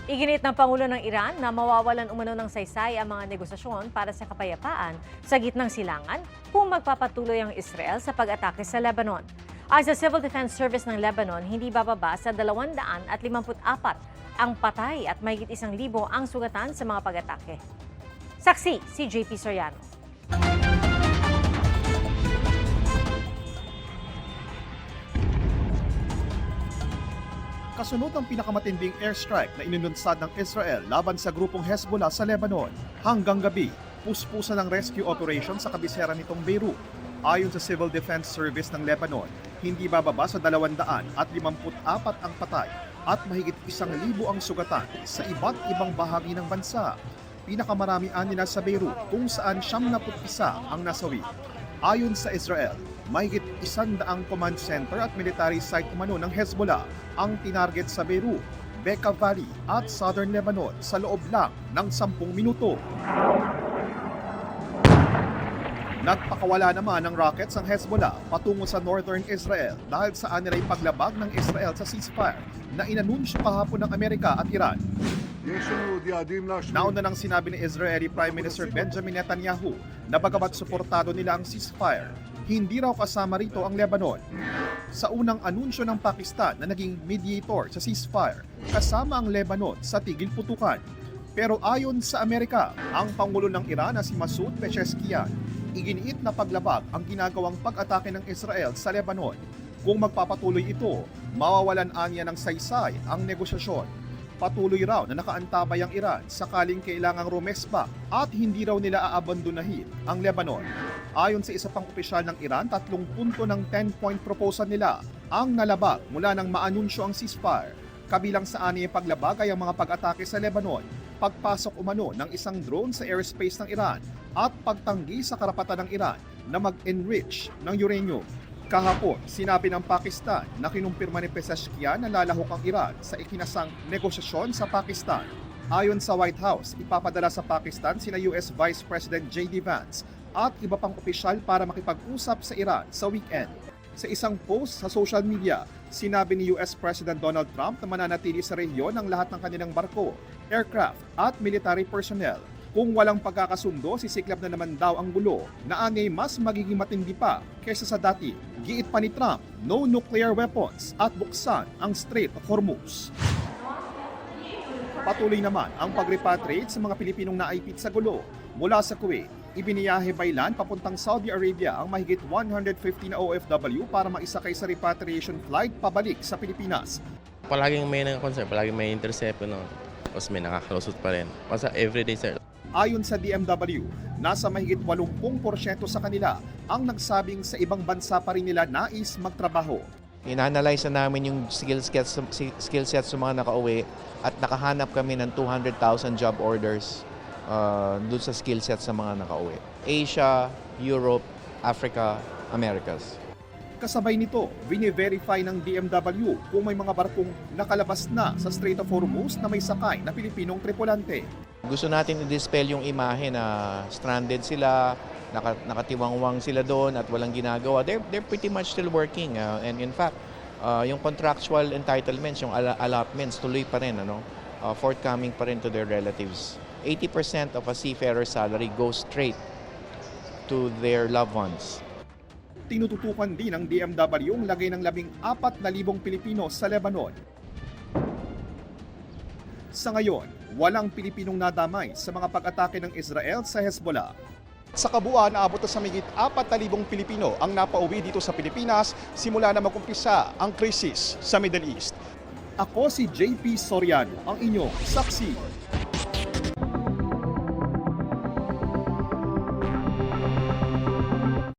Iginit ng Pangulo ng Iran na mawawalan umano ng saysay ang mga negosasyon para sa kapayapaan sa gitnang silangan kung magpapatuloy ang Israel sa pag-atake sa Lebanon. Ayon sa Civil Defense Service ng Lebanon, hindi bababa sa 254 ang patay at mahigit 1,000 ang sugatan sa mga pag-atake. Saksi si JP Soriano. Kasunod ang pinakamatinding airstrike na inilunsad ng Israel laban sa grupong Hezbollah sa Lebanon. Hanggang gabi, puspusan ng rescue operation sa kabisera nitong Beirut. Ayon sa Civil Defense Service ng Lebanon, hindi bababa sa 254 ang patay at mahigit 1,000 ang sugatan sa iba't ibang bahagi ng bansa. Pinakamarami nila sa Beirut kung saan 71 ang nasawi. Ayon sa Israel, mahigit 100 command center at military site umano ng Hezbollah ang tinarget sa Beirut, Bekaa Valley at Southern Lebanon sa loob lang ng 10 minuto. Nagpakawala naman ng rockets ang Hezbollah patungo sa northern Israel dahil sa anilay paglabag ng Israel sa ceasefire na inanunsyo kahapon ng Amerika at Iran. Nauna nang sinabi ni Israeli Prime Minister Benjamin Netanyahu na bagamat suportado nila ang ceasefire, hindi raw kasama rito ang Lebanon. Sa unang anunsyo ng Pakistan na naging mediator sa ceasefire, kasama ang Lebanon sa tigil putukan. Pero ayon sa Amerika, ang Pangulo ng Iran na si Masoud Pezeshkian, iginiit na paglabag ang ginagawang pag-atake ng Israel sa Lebanon. Kung magpapatuloy ito, mawawalan anya ng saysay ang negosasyon. Patuloy raw na nakaantabay ang Iran sakaling kailangang rumespa at hindi raw nila aabandonahin ang Lebanon. Ayon sa isa pang opisyal ng Iran, 3 punto ng 10-point proposal nila ang nalabag mula nang maanunsyo ang ceasefire. Kabilang sa aniyang paglabag ay ang mga pag-atake sa Lebanon, pagpasok umano ng isang drone sa airspace ng Iran at pagtanggi sa karapatan ng Iran na mag-enrich ng uranium. Kahapon, sinabi ng Pakistan na kinumpirma ni Pezeshkian na lalahok ang Iran sa ikinasang negosasyon sa Pakistan. Ayon sa White House, ipapadala sa Pakistan sina US Vice President J.D. Vance at iba pang opisyal para makipag-usap sa Iran sa weekend. Sa isang post sa social media, sinabi ni US President Donald Trump na mananatili sa rehiyon ang lahat ng kanilang barko, aircraft at military personnel. Kung walang pagkakasundo, sisiklab na naman daw ang gulo na anay mas magiging matindi pa kaysa sa dati. Giit pa ni Trump, no nuclear weapons at buksan ang Strait of Hormuz. Patuloy naman ang pag-repatriate sa mga Pilipinong naipit sa gulo. Mula sa Kuwait, ibiniyahe by land papuntang Saudi Arabia ang mahigit 150 na OFW para maisakay sa repatriation flight pabalik sa Pilipinas. Palaging may concern, palaging may intercept, no? Tapos may nakakalusot pa rin. Basta everyday, sir. Ayon sa DMW, nasa mahigit 80% sa kanila ang nagsabing sa ibang bansa pa rin nila nais magtrabaho. Ina-analyze na namin yung skill sets sa mga nakauwi at nakahanap kami ng 200,000 job orders doon sa skill sets sa mga nakauwi. Asia, Europe, Africa, Americas. Kasabay nito, bine-verify ng DMW kung may mga barkong nakalabas na sa Strait of Hormuz na may sakay na Pilipinong tripulante. Gusto natin i-dispel yung imahe na stranded sila, nakatiwangwang sila doon at walang ginagawa. They're pretty much still working. And in fact, yung contractual entitlements, yung allotments, tuloy pa rin, forthcoming pa rin to their relatives. 80% of a seafarer's salary goes straight to their loved ones. Tinututukan din ng DMW ang lagay ng 14,000 Pilipino sa Lebanon. Sa ngayon, walang Pilipinong nadamay sa mga pag-atake ng Israel sa Hezbollah. Sa kabuuan, naabot na sa mahigit 4,000 Pilipino ang napauwi dito sa Pilipinas simula na mag-umpisa ang krisis sa Middle East. Ako si JP Soriano, ang inyong saksi.